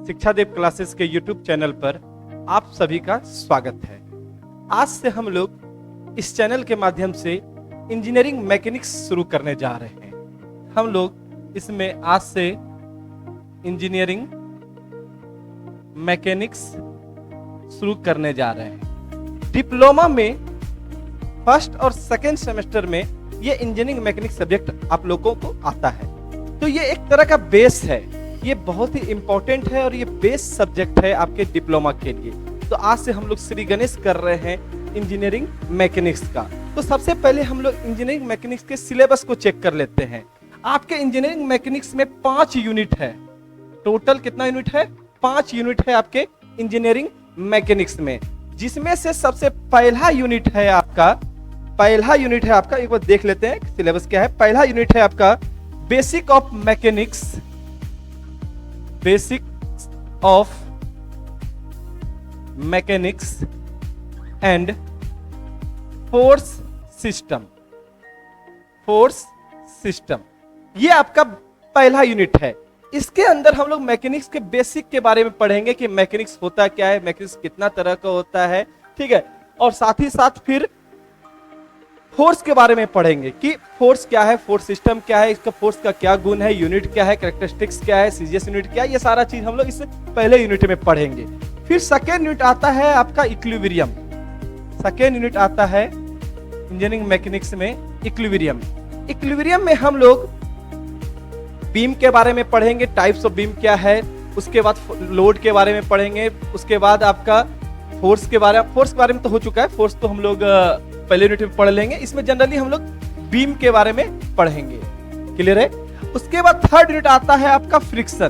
शिक्षा देव क्लासेस के YouTube channel पर आप सभी का स्वागत है। आज से हम लोग इस चैनल के माध्यम से इंजीनियरिंग मैकेनिक्स शुरू करने जा रहे हैं। हम लोग इसमें आज से इंजीनियरिंग मैकेनिक्स शुरू करने जा रहे हैं। डिप्लोमा में फर्स्ट और सेकेंड सेमेस्टर में ये इंजीनियरिंग मैकेनिक्स सब्जेक्ट आप लोगों को आता है, तो ये एक तरह का बेस है। ये बहुत ही इंपॉर्टेंट है और ये बेस सब्जेक्ट है आपके डिप्लोमा के लिए। तो आज से हम लोग श्री गणेश कर रहे हैं इंजीनियरिंग मैकेनिक्स का। तो सबसे पहले हम लोग इंजीनियरिंग मैकेनिक्स के सिलेबस को चेक कर लेते हैं। आपके इंजीनियरिंग मैकेनिक्स में 5 यूनिट है। टोटल कितना यूनिट है? 5 यूनिट है आपके इंजीनियरिंग मैकेनिक्स में, जिसमें से सबसे पहला यूनिट है आपका एक बार देख लेते हैं सिलेबस क्या है। पहला यूनिट है आपका basic of mechanics, basic of mechanics and force system. ये आपका पहला यूनिट है। इसके अंदर हम लोग मैकेनिक्स के बेसिक के बारे में पढ़ेंगे कि मैकेनिक्स होता क्या है, मैकेनिक्स कितना तरह का होता है, ठीक है। और साथ ही साथ फिर फोर्स के बारे में पढ़ेंगे कि फोर्स क्या है, फोर्स सिस्टम क्या है, इसका फोर्स का क्या गुण है, यूनिट क्या है, कैरेक्टरिस्टिक्स क्या है, सीजीएस यूनिट क्या है, ये सारा चीज हम लोग इस पहले यूनिट में पढ़ेंगे। फिर सेकेंड यूनिट आता है आपका इक्विलिब्रियम। सेकेंड यूनिट आता है इंजीनियरिंग मैकेनिक्स में इक्विलिब्रियम। इक्विलिब्रियम में हम लोग बीम के बारे में पढ़ेंगे, टाइप्स ऑफ बीम क्या है, उसके बाद लोड के बारे में पढ़ेंगे, उसके बाद आपका फोर्स के बारे में तो हो चुका है, फोर्स तो हम लोग पहले यूनिट में पढ़ लेंगे। इसमें जनरली हम लोग बीम के बारे में पढ़ेंगे, क्लियर है। उसके बाद थर्ड यूनिट आता है आपका फ्रिक्शन।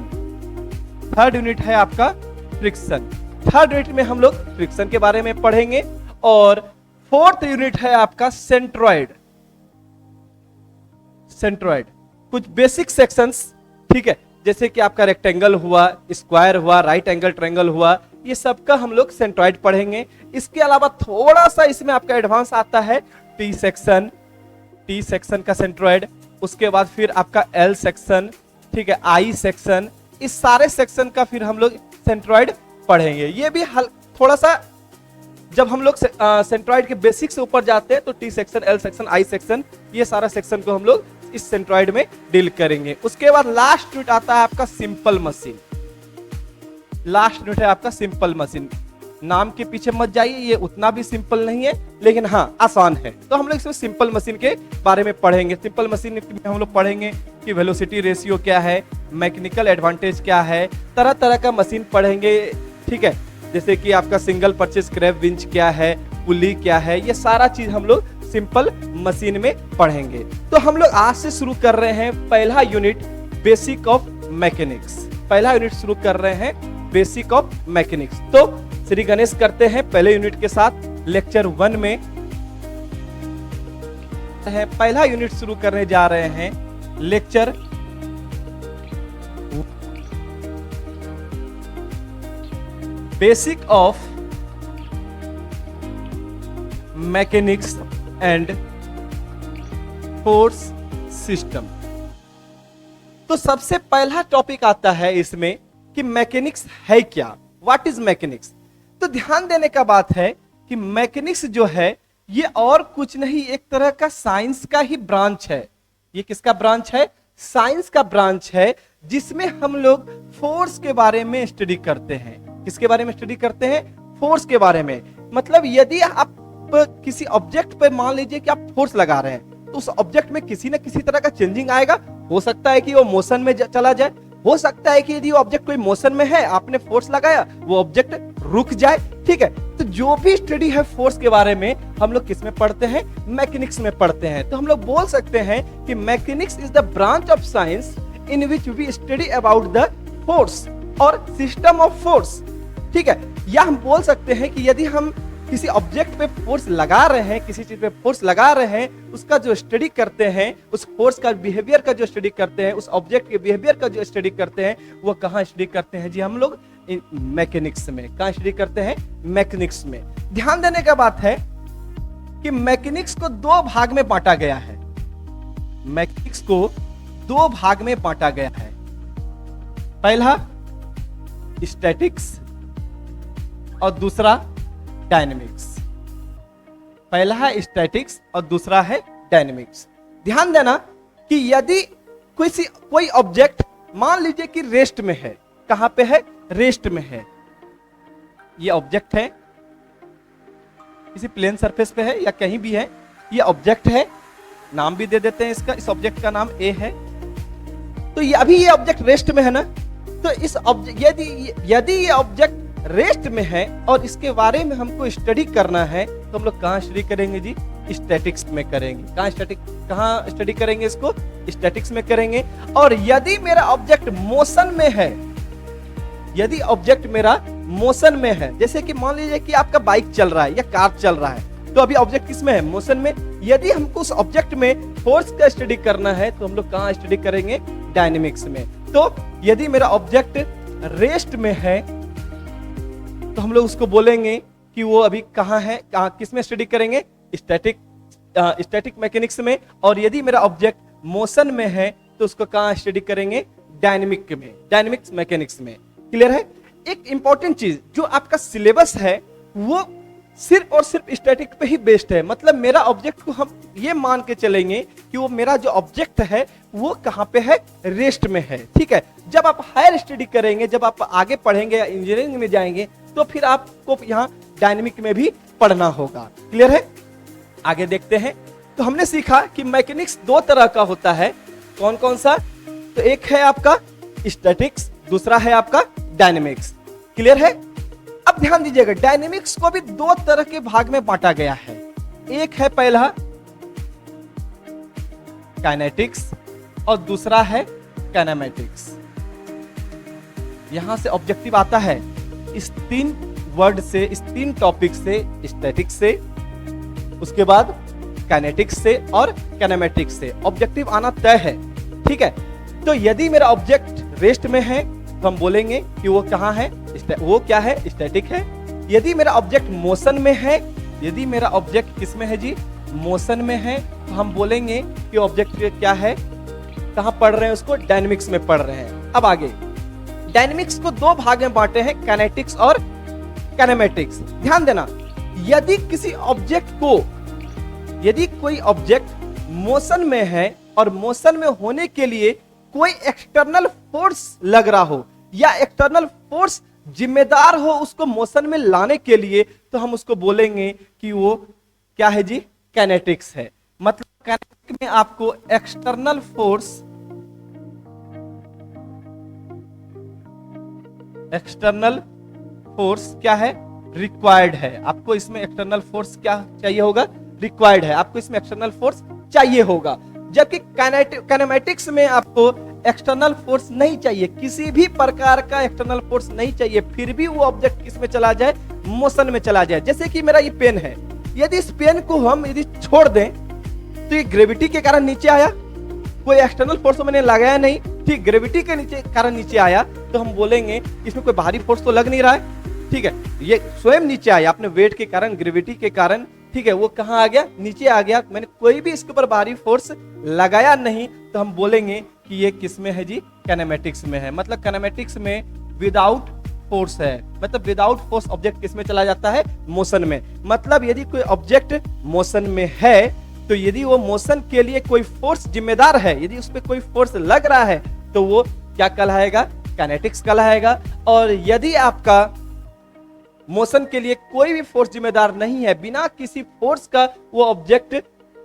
थर्ड यूनिट में हम लोग फ्रिक्शन के बारे में पढ़ेंगे। और फोर्थ यूनिट है आपका सेंट्रॉइड। कुछ बेसिक सेक्शंस, ठीक है, जैसे कि आपका रेक्टेंगल हुआ, स्क्वायर हुआ, राइट एंगल ट्रायंगल हुआ, ये सब का हम लोग सेंट्रॉइड पढ़ेंगे। इसके अलावा थोड़ा सा इसमें आपका एडवांस आता है टी सेक्शन का सेंट्रॉइड। उसके बाद फिर आपका एल सेक्शन, ठीक है, आई सेक्शन, इस सारे सेक्शन का फिर हम लोग सेंट्रॉइड पढ़ेंगे। ये भी थोड़ा सा जब हम लोग सेंट्रॉइड के बेसिक से ऊपर जाते हैं तो T section, L section, I section, ये सारा सेक्शन को हम लोग इस सेंट्रॉइड में डील करेंगे। उसके बाद लास्ट यूनिट आता है आपका सिंपल मशीन। नाम के पीछे मत जाइए, ये उतना भी सिंपल नहीं है, लेकिन हाँ आसान है। तो हम लोग इसमें सिंपल मशीन के बारे में पढ़ेंगे। सिंपल मशीन में हम लोग पढ़ेंगे कि वेलोसिटी रेशियो क्या है, मैकेनिकल एडवांटेज क्या है, तरह तरह का मशीन पढ़ेंगे, ठीक है। जैसे कि आपका सिंगल परचेज क्रैब विंच क्या है, पुली क्या है, ये सारा चीज हम लोग सिंपल मशीन में पढ़ेंगे। तो हम लोग आज से शुरू कर रहे हैं पहला यूनिट बेसिक ऑफ मैकेनिक्स। तो श्री गणेश करते हैं पहले यूनिट के साथ। लेक्चर 1 में पहला यूनिट शुरू करने जा रहे हैं। Lecture basic of mechanics and force system. तो सबसे पहला टॉपिक आता है इसमें कि मैकेनिक्स है क्या, व्हाट इज मैकेनिक्स। तो ध्यान देने का बात है कि मैकेनिक्स जो है ये और कुछ नहीं, एक तरह का साइंस का ही ब्रांच है। ये किसका ब्रांच है? साइंस का ब्रांच है, जिसमें हम लोग फोर्स के बारे में स्टडी करते हैं। किसके बारे में स्टडी करते हैं? फोर्स के बारे में। मतलब यदि आप किसी ऑब्जेक्ट पे मान लीजिए कि आप फोर्स लगा रहे हैं, तो उस ऑब्जेक्ट में किसी न किसी तरह का चेंजिंग आएगा। हो सकता है कि वो मोशन में चला जाए, हो सकता है कि यदि वो ऑब्जेक्ट कोई मोशन में है, आपने फोर्स लगाया, वो ऑब्जेक्ट रुक जाए, ठीक है। तो जो भी स्टडी है फोर्स के बारे में हम लोग किस में पढ़ते हैं? मैकेनिक्स में पढ़ते हैं। तो हम लोग बोल सकते हैं कि mechanics is the branch of science in which we study about the force और सिस्टम ऑफ फोर्स, ठीक है। या हम बोल सकते हैं कि यदि हम किसी ऑब्जेक्ट पे फोर्स लगा रहे हैं, किसी चीज पे फोर्स लगा रहे हैं, उसका जो स्टडी करते हैं, उस फोर्स का बिहेवियर का जो स्टडी करते हैं, उस ऑब्जेक्ट के बिहेवियर का जो स्टडी करते हैं, वो कहाँ स्टडी करते हैं जी? हम लोग मैकेनिक्स में। कहाँ स्टडी करते हैं? मैकेनिक्स में। ध्यान देने का बात है कि मैकेनिक्स को 2 भाग में बांटा गया है। पहला स्टैटिक्स और दूसरा डायनेमिक्स। पहला है स्टैटिक्स और दूसरा है डायनेमिक्स। ध्यान देना कि यदि कोई ऑब्जेक्ट मान लीजिए कि रेस्ट में है, कहां पे है, रेस्ट में है, ये ऑब्जेक्ट है, किसी प्लेन सरफेस पे है या कहीं भी है, ये ऑब्जेक्ट है, नाम भी दे देते हैं इसका, इस ऑब्जेक्ट का नाम ए है। तो ये अभी ये ऑब्जेक्ट रेस्ट में है ना, तो इस ऑब्जेक्ट यदि ये ऑब्जेक्ट रेस्ट में है और इसके बारे में हमको स्टडी करना है, तो हम लोग कहां स्टडी करेंगे जी, स्टैटिक्स में करेंगे। कहां स्टडी करेंगे इसको, स्टैटिक्स में करेंगे। और यदि मेरा ऑब्जेक्ट मोशन में है, यदि ऑब्जेक्ट मेरा मोशन में है, जैसे कि मान लीजिए कि आपका बाइक चल रहा है या कार चल रहा है, तो अभी ऑब्जेक्ट किस में है, मोशन में। यदि हमको उस ऑब्जेक्ट में फोर्स का स्टडी करना है, तो हम लोग कहां स्टडी करेंगे, डायनेमिक्स में। तो यदि मेरा ऑब्जेक्ट रेस्ट में है, तो हम लोग उसको बोलेंगे कि वो अभी कहां है, किस में स्टडी करेंगे, स्टैटिक मैकेनिक्स में। और यदि मेरा ऑब्जेक्ट मोशन में है, तो उसको कहां स्टडी करेंगे, डायनेमिक में, डायनेमिक्स मैकेनिक्स में। क्लियर है। एक इंपॉर्टेंट चीज, जो आपका सिलेबस है वो सिर्फ और सिर्फ स्टैटिक पे ही बेस्ड है। मतलब मेरा ऑब्जेक्ट को हम ये मान के चलेंगे कि वो मेरा जो ऑब्जेक्ट है वो कहां पे है, रेस्ट में है। ठीक है। जब आप हायर स्टडी करेंगे, जब आप आगे पढ़ेंगे या इंजीनियरिंग में जाएंगे, तो फिर आपको यहाँ डायनेमिक में भी पढ़ना होगा। क्लियर है। आगे देखते हैं। तो हमने सीखा कि मैकेनिक्स दो तरह का होता है। कौन कौन सा, तो एक है आपका स्टैटिक्स, दूसरा है आपका डायनेमिक्स। क्लियर है। अब ध्यान दीजिएगा, डायनेमिक्स को भी दो तरह के भाग में बांटा गया है। एक है पहला काइनेटिक्स और दूसरा है काइनेमैटिक्स। यहां से ऑब्जेक्टिव आता है इस तीन वर्ड से, इस तीन टॉपिक से, स्टैटिक्स से, उसके बाद काइनेटिक्स से और काइनेमैटिक्स से ऑब्जेक्टिव आना तय है। ठीक है। तो यदि मेरा ऑब्जेक्ट रेस्ट में है, तो हम बोलेंगे कि वो कहां है, वो क्या है, स्टैटिक है। यदि मेरा ऑब्जेक्ट मोशन में है, यदि मेरा ऑब्जेक्ट किस में है जी, मोशन में है, तो हम बोलेंगे कि ऑब्जेक्ट क्या है, कहां पढ़ रहे हैं उसको, डायनेमिक्स में पढ़ रहे हैं। अब आगे डायनेमिक्स को दो भाग में बांटे हैं, काइनेटिक्स और काइनेमैटिक्स। ध्यान देना, यदि किसी ऑब्जेक्ट को, यदि कोई ऑब्जेक्ट मोशन में है और मोशन में होने के लिए कोई एक्सटर्नल फोर्स लग रहा हो या एक्सटर्नल फोर्स जिम्मेदार हो उसको मोशन में लाने के लिए, तो हम उसको बोलेंगे कि वो क्या है जी, काइनेटिक्स है। मतलब काइनेटिक में आपको एक्सटर्नल फोर्स क्या है, रिक्वायर्ड है। आपको इसमें एक्सटर्नल फोर्स क्या चाहिए होगा, रिक्वायर्ड है, आपको इसमें एक्सटर्नल फोर्स चाहिए होगा। जबकि काइनेमैटिक्स में आपको एक्सटर्नल फोर्स नहीं चाहिए, किसी भी प्रकार का एक्सटर्नल फोर्स नहीं चाहिए, फिर भी वो ऑब्जेक्ट किस में चला जाए, मोशन में चला जाए। जैसे कि मेरा ये पेन है, यदि इस पेन को हम यदि छोड़ दें, तो ये ग्रेविटी के कारण नीचे आया, कोई एक्सटर्नल फोर्स तो मैंने लगाया नहीं, ठीक, ग्रेविटी के नीचे कारण नीचे आया, तो हम बोलेंगे इसमें कोई बाहरी फोर्स तो लग नहीं रहा है। ठीक है, ये स्वयं नीचे आया, अपने वेट के कारण, ग्रेविटी के कारण, ठीक है, वो कहां आ गया, नीचे आ गया, मैंने कोई भी इसके ऊपर बाहरी फोर्स लगाया नहीं, तो हम बोलेंगे कि ये किस में है जी, काइनेमैटिक्स में है। मतलब काइनेमैटिक्स में विदाउट फोर्स है, मतलब विदाउट फोर्स ऑब्जेक्ट किस में चला जाता है, मोशन में। मतलब यदि कोई ऑब्जेक्ट मोशन में है, तो यदि वो मोशन के लिए कोई फोर्स जिम्मेदार है, यदि उस पर कोई फोर्स लग रहा है, तो वो क्या कहलाएगा, काइनेटिक्स कहलाएगा। और यदि आपका मोशन के लिए कोई भी फोर्स जिम्मेदार नहीं है, बिना किसी फोर्स का वो ऑब्जेक्ट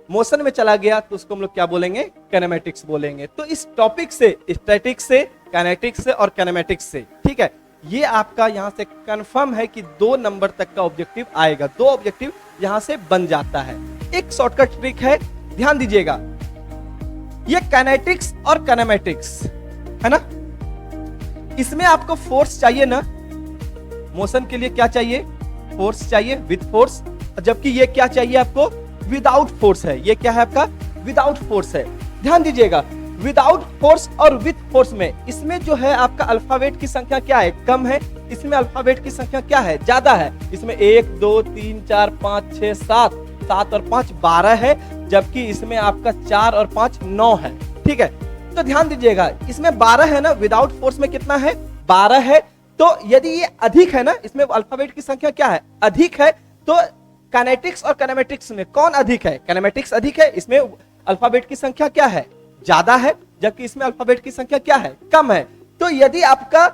मोशन में चला गया, तो उसको हम लोग क्या बोलेंगे, काइनेमैटिक्स बोलेंगे। तो इस टॉपिक से, स्टैटिक्स से, काइनेटिक्स से और काइनेमैटिक्स से, ठीक है, ये आपका यहां से कंफर्म है कि 2 नंबर तक का ऑब्जेक्टिव आएगा, 2 ऑब्जेक्टिव यहां से बन जाता है। एक शॉर्टकट ट्रिक है, ध्यान दीजिएगा, ये काइनेटिक्स और काइनेमैटिक्स है ना, इसमें आपको फोर्स चाहिए ना, मोशन के लिए क्या चाहिए, फोर्स चाहिए, विद फोर्स, जबकि ये क्या चाहिए आपको, विदाउट फोर्स है। ये क्या है आपका, विदाउट फोर्स है। ध्यान दीजिएगा, विदाउट फोर्स और विद फोर्स में, इसमें जो है आपका अल्फाबेट की संख्या क्या है, कम है, इसमें अल्फाबेट की संख्या क्या है, ज्यादा है। इसमें 1 2 3 4 5 6 7 7 और 5 12 है, जबकि इसमें आपका 4 और 5 9 है। ठीक है, तो ध्यान दीजिएगा, इसमें 12 है ना, विदाउट फोर्स में कितना है, 12 है, तो यदि ये अधिक है ना, इसमें अल्फाबेट की संख्या क्या है, अधिक है, तो काइनेटिक्स और काइनेमेटिक्स में कौन अधिक है, काइनेमेटिक्स अधिक है, इसमें अल्फाबेट की संख्या क्या है, ज्यादा है, जबकि इसमें अल्फाबेट की संख्या क्या है, कम है। तो यदि आपका,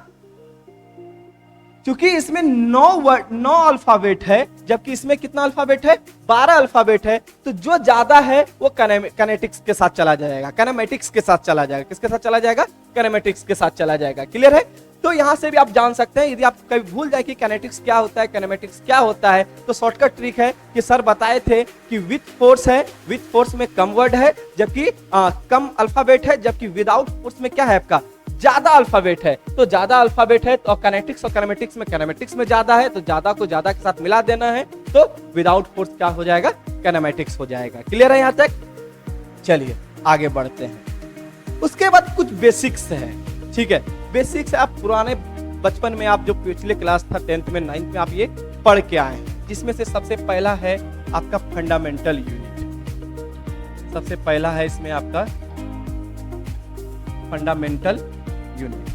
क्योंकि इसमें 9 अल्फाबेट है, जबकि इसमें कितना अल्फाबेट है, 12 अल्फाबेट है, तो जो ज्यादा है वो काइनेटिक्स के साथ चला जाएगा, काइनेमेटिक्स के साथ चला जाएगा, किसके साथ चला जाएगा, काइनेमेटिक्स के साथ चला जाएगा। क्लियर है? तो यहां से भी आप जान सकते हैं, यदि आप कभी भूल जाए कि काइनेटिक्स क्या होता है, काइनेमेटिक्स क्या होता है, तो शॉर्टकट ट्रिक है कि सर बताए थे कि विथ फोर्स है, विथ फोर्स में कम वर्ड है, जबकि कम अल्फाबेट है, जबकि विदाउट फोर्स में क्या है आपका, ज्यादा अल्फाबेट है। तो ज्यादा अल्फाबेट है तो काइनेटिक्स और काइनेमेटिक्स में ज्यादा है, तो ज्यादा को ज्यादा के साथ मिला देना है, तो विदाउट फोर्स क्या हो जाएगा, काइनेमेटिक्स हो जाएगा। क्लियर है यहां तक? चलिए आगे बढ़ते हैं। उसके बाद कुछ बेसिक्स है, ठीक है, बेसिक्स आप पुराने बचपन में, आप जो पिछले क्लास था 10th में 9th में आप ये पढ़ के आए हैं, जिसमें से सबसे पहला है आपका फंडामेंटल यूनिट। सबसे पहला है इसमें आपका fundamental unit.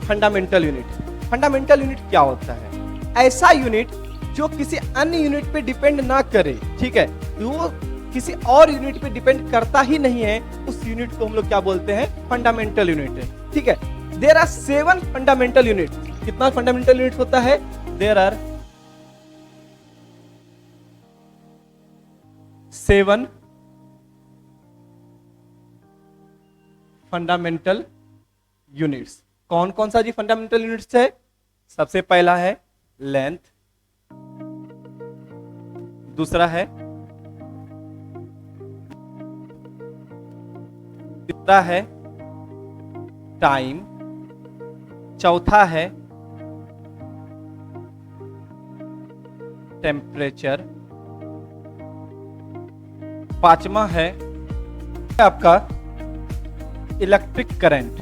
Fundamental unit, fundamental unit क्या होता है? ऐसा यूनिट जो किसी अन्य यूनिट पे डिपेंड ना करे, ठीक है, वो किसी और यूनिट पे डिपेंड करता ही नहीं है, उस यूनिट को हम लोग क्या बोलते हैं, फंडामेंटल यूनिट है। ठीक है, देयर आर 7 फंडामेंटल यूनिट। कितना फंडामेंटल यूनिट होता है? There are 7 fundamental units. कौन कौन सा जी फंडामेंटल यूनिट्स है? सबसे पहला है लेंथ, दूसरा है, तीसरा है टाइम, चौथा है टेम्परेचर, पांचवा है आपका इलेक्ट्रिक करंट,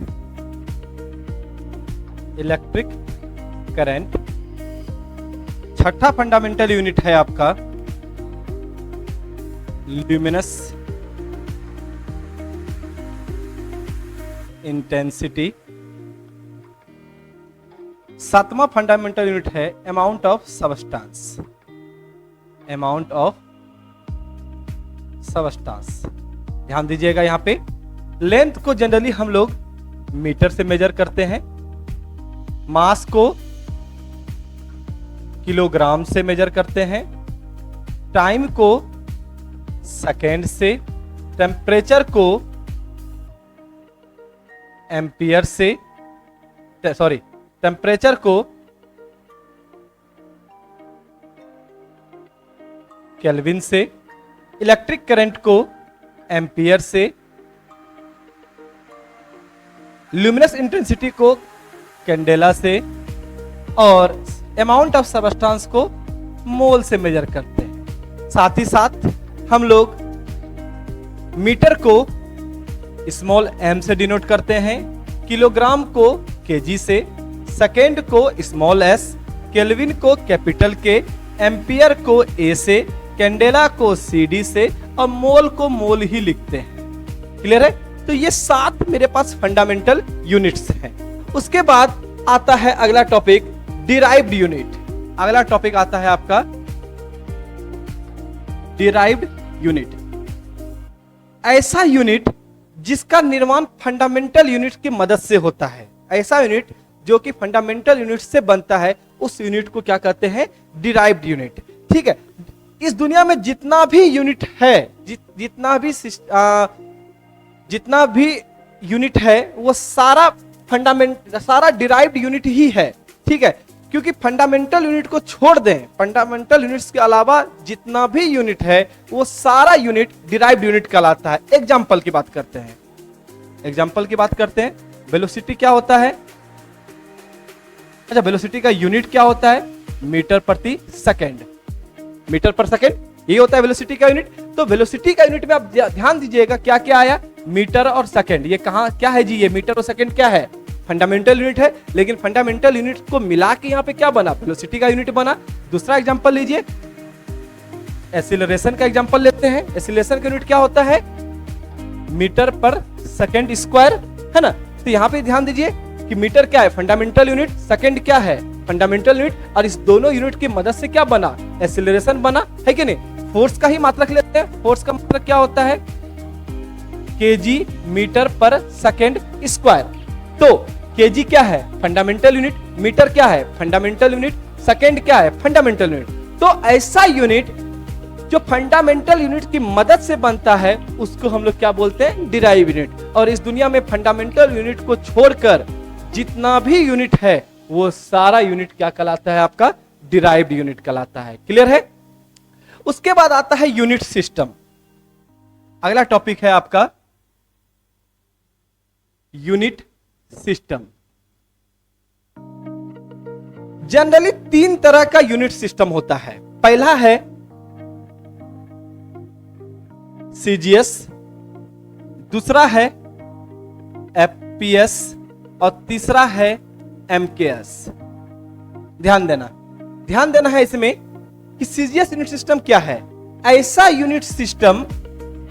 इलेक्ट्रिक करंट। छठा फंडामेंटल यूनिट है आपका ल्यूमिनस इंटेंसिटी। सातवां फंडामेंटल यूनिट है amount of substance, amount of substance. ध्यान दीजिएगा यहां पे लेंथ को जनरली हम लोग मीटर से मेजर करते हैं, मास को किलोग्राम से मेजर करते हैं, टाइम को सेकेंड से, टेम्परेचर को एम्पियर से, सॉरी टेम्परेचर को केल्विन से, इलेक्ट्रिक करंट को एम्पियर से, ल्यूमिनस इंटेंसिटी को कैंडेला से, और अमाउंट ऑफ सबस्टांस को मोल से मेजर करते हैं। साथ ही साथ हम लोग मीटर को स्मॉल m से डिनोट करते हैं, किलोग्राम को kg से, सेकेंड को स्मॉल s, केल्विन को कैपिटल K, एम्पियर को A से, कैंडेला को CD से, और मोल को मोल ही लिखते हैं। क्लियर है? तो ये 7 मेरे पास फंडामेंटल यूनिट्स हैं। उसके बाद आता है अगला टॉपिक डिराइव्ड यूनिट। अगला टॉपिक आता है आपका डिराइव्ड यूनिट। ऐसा यूनिट जिसका निर्माण फंडामेंटल यूनिट की मदद से होता है, ऐसा यूनिट जो कि फंडामेंटल यूनिट से बनता है, उस यूनिट को क्या कहते हैं? Derived unit. ठीक है, इस दुनिया में जितना भी यूनिट है, जितना भी यूनिट है, वो सारा सारा डिराइव्ड यूनिट ही है। ठीक है, क्योंकि फंडामेंटल यूनिट को छोड़ दें, फंडामेंटल यूनिट्स के अलावा जितना भी यूनिट है वो सारा यूनिट डिराइव्ड यूनिट कहलाता है। एग्जांपल की बात करते हैं, एग्जांपल की बात करते हैं। वेलोसिटी क्या होता है? अच्छा, वेलोसिटी का यूनिट क्या होता है? मीटर प्रति सेकेंड, मीटर पर सेकेंड, ये होता है वेलोसिटी का यूनिट। तो वेलोसिटी का यूनिट में आप ध्यान दीजिएगा क्या क्या आया, मीटर और सेकेंड। ये कहां क्या है जी? ये मीटर और सेकेंड क्या है? फंडामेंटल यूनिट है, लेकिन फंडामेंटल यूनिट को मिला के यहां पे क्या बना? वेलोसिटी का यूनिट बना। दूसरा एग्जांपल लीजिए, एक्सीलरेशन का एग्जांपल लेते हैं। एक्सीलरेशन का यूनिट क्या होता है? मीटर पर सेकेंड स्क्वायर, है ना। तो यहां पे ध्यान दीजिए कि मीटर क्या है, फंडामेंटल यूनिट, सेकंड क्या है, फंडामेंटल यूनिट, और इस दोनों यूनिट की मदद से क्या बना, एक्सीलरेशन बना, है कि नहीं। फोर्स का ही मात्रक लेते हैं, फोर्स का मात्रक क्या होता है, केजी मीटर पर सेकंड स्क्वायर। तो केजी क्या है, फंडामेंटल यूनिट, मीटर क्या है, फंडामेंटल यूनिट, सेकंड क्या है, फंडामेंटल यूनिट। तो ऐसा यूनिट जो फंडामेंटल यूनिट की मदद से बनता है उसको हम लोग क्या बोलते हैं, डिराइव यूनिट। और इस दुनिया में फंडामेंटल यूनिट को छोड़कर जितना भी यूनिट है वो सारा यूनिट क्या कहलाता है, आपका डिराइव्ड यूनिट कहलाता है। क्लियर है। उसके बाद आता है यूनिट सिस्टम। अगला टॉपिक है आपका यूनिट सिस्टम। जनरली 3 तरह का यूनिट सिस्टम होता है। पहला है सीजीएस, दूसरा है एफपीएस और तीसरा है एमकेएस। ध्यान देना है इसमें कि सीजीएस यूनिट सिस्टम क्या है, ऐसा यूनिट सिस्टम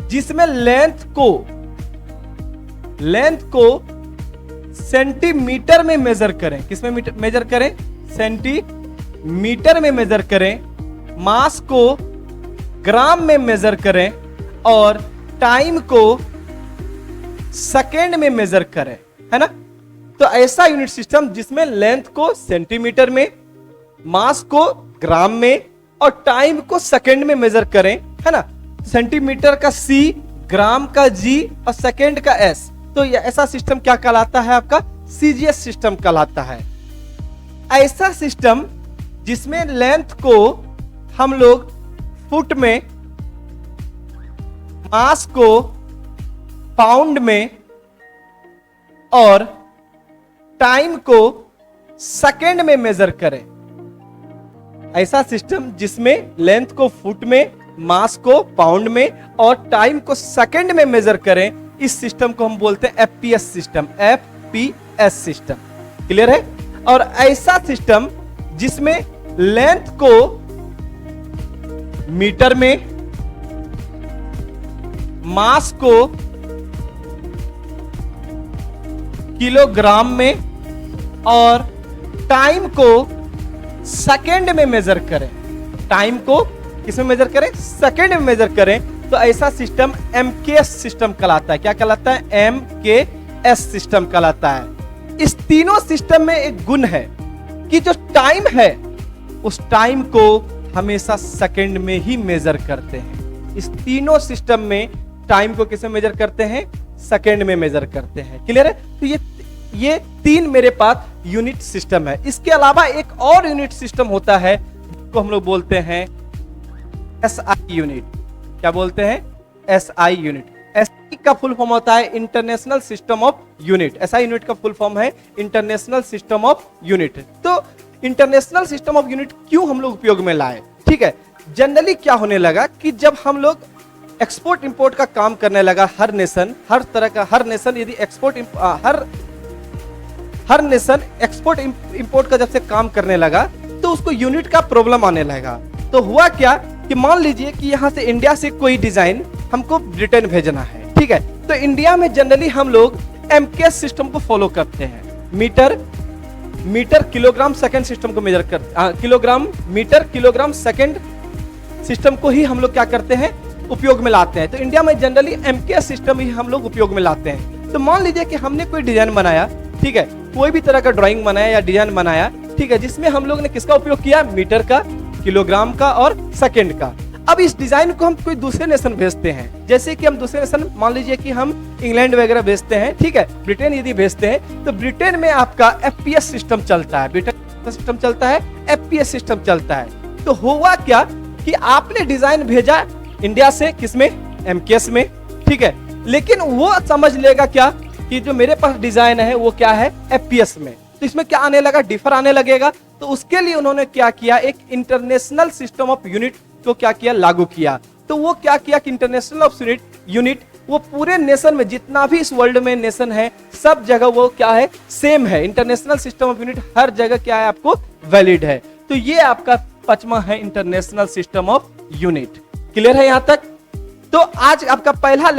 जिसमें लेंथ को सेंटीमीटर में मेजर करें। किसमें मेजर करें, सेंटीमीटर में मेजर करें, मास को ग्राम में मेजर करें और टाइम को सेकेंड में मेजर करें, है ना। तो ऐसा यूनिट सिस्टम जिसमें लेंथ को सेंटीमीटर में, मास को ग्राम में और टाइम को सेकेंड में मेजर करें, है ना। सेंटीमीटर का C, ग्राम का G और सेकेंड का S। तो ऐसा सिस्टम क्या कहलाता है, आपका सीजीएस सिस्टम कहलाता है। ऐसा सिस्टम जिसमें लेंथ को हम लोग फुट में, मास को पाउंड में और टाइम को सेकेंड में मेजर करें। ऐसा सिस्टम जिसमें लेंथ को फुट में, मास को पाउंड में और टाइम को सेकेंड में मेजर करें, इस सिस्टम को हम बोलते हैं FPS system, FPS system. Clear है। और ऐसा सिस्टम जिसमें लेंथ को मीटर में, मास को किलोग्राम में और टाइम को सेकंड में मेजर करें। टाइम को किसमें मेजर करें, सेकंड में मेजर करें। तो ऐसा सिस्टम एमकेएस सिस्टम कहलाता है। क्या कहलाता है, एमकेएस सिस्टम कहलाता है। इस तीनों सिस्टम में एक गुण है कि जो टाइम है उस टाइम को हमेशा सेकंड में ही मेजर करते हैं। इस तीनों सिस्टम में टाइम को किसमें मेजर करते हैं, सेकंड में मेजर करते हैं। क्लियर है। तो ये 3 मेरे पास यूनिट सिस्टम है। इसके अलावा एक और यूनिट सिस्टम होता है जिसको हम लोग बोलते हैं एसआई यूनिट। क्या बोलते हैं, एसआई यूनिट। एसआई का फुल फॉर्म होता है international system of unit. SI unit का फुल फॉर्म है इंटरनेशनल सिस्टम ऑफ यूनिट। तो इंटरनेशनल सिस्टम ऑफ यूनिट क्यों हम लोग उपयोग में लाए, ठीक है। जनरली क्या होने लगा कि जब हम लोग एक्सपोर्ट इंपोर्ट का काम करने लगा, हर नेशन, हर तरह का, हर नेशन यदि हर नेशन एक्सपोर्ट इंपोर्ट का जब से काम करने लगा तो उसको यूनिट का प्रॉब्लम आने लगा। तो हुआ क्या कि मान लीजिए कि यहां से इंडिया से कोई डिजाइन हमको ब्रिटेन भेजना है, ठीक है। तो इंडिया में जनरली हम लोग एमकेएस सिस्टम को फॉलो करते हैं। मीटर किलोग्राम सेकंड सिस्टम को मेजर कर, kilogram metre kilogram second system को ही हम लोग क्या करते हैं, उपयोग में लाते हैं। तो इंडिया में जनरली एमकेएस सिस्टम ही हम लोग उपयोग में लाते हैं। तो मान लीजिए कि हमने कोई डिजाइन बनाया, ठीक है, कोई भी तरह का ड्राइंग बनाया या डिजाइन बनाया, ठीक है, जिसमें हम लोग ने किसका उपयोग किया, मीटर का, किलोग्राम का और सेकंड का। अब इस डिजाइन को हम कोई दूसरे नेशन भेजते हैं, जैसे कि हम दूसरे नेशन, मान लीजिए कि हम इंग्लैंड वगैरह भेजते हैं, ठीक है, ब्रिटेन यदि भेजते हैं, तो ब्रिटेन में आपका एफपीएस सिस्टम चलता है, ब्रिटेन सिस्टम चलता है, एफपीएस सिस्टम चलता है। तो हुआ क्या कि आपने डिजाइन भेजा इंडिया से किसमें, एमकेएस में, ठीक है, लेकिन वो समझ लेगा क्या कि जो मेरे पास डिजाइन है वो क्या है, एफपीएस में। तो इसमें क्या आने लगा, डिफर आने लगेगा। तो उसके लिए उन्होंने क्या किया, एक इंटरनेशनल सिस्टम ऑफ यूनिट को क्या किया, लागू किया। तो वो क्या किया कि इंटरनेशनल ऑफ यूनिट वो पूरे नेशन में जितना भी इस वर्ल्ड में नेशन है सब जगह वो क्या है, सेम है। इंटरनेशनल सिस्टम ऑफ यूनिट हर जगह क्या है, आपको वैलिड है। तो ये आपका 5वां है international system of unit. Clear है यहां तक। तो आज आपका पहला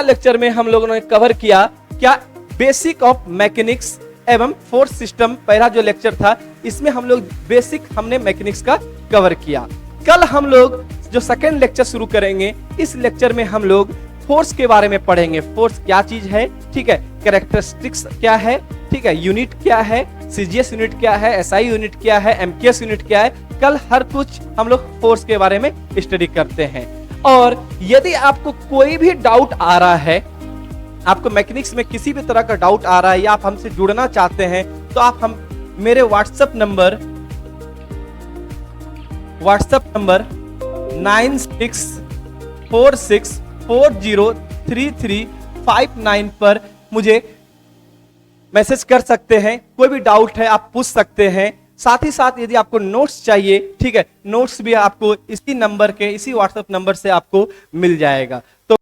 लेक्चर में हम लोगों ने कवर किया क्या, बेसिक ऑफ मैकेनिक्स एवं फोर्स सिस्टम पहला जो लेक्चर था, इसमें हम लोग बेसिक हमने मैकेनिक्स का कवर किया। कल हम लोग जो सेकेंड लेक्चर शुरू करेंगे, इस लेक्चर में हम लोग फोर्स के बारे में पढ़ेंगे। फोर्स क्या चीज है, ठीक है, कैरेक्टरिस्टिक्स क्या है, ठीक है, यूनिट क्या है, सीजीएस यूनिट क्या है, एसआई यूनिट क्या है, एमकेएस यूनिट क्या है, कल हर कुछ हम लोग फोर्स के बारे में स्टडी करते हैं। और यदि आपको कोई भी डाउट आ रहा है, आपको मैकेनिक्स में किसी भी तरह का डाउट आ रहा है या आप हमसे जुड़ना चाहते हैं, तो आप मेरे व्हाट्सएप नंबर 9646403359 पर मुझे मैसेज कर सकते हैं। कोई भी डाउट है आप पूछ सकते हैं। साथ ही साथ यदि आपको नोट्स चाहिए, ठीक है, नोट्स भी आपको इसी नंबर के, इसी व्हाट्सएप नंबर से आपको मिल जाएगा। तो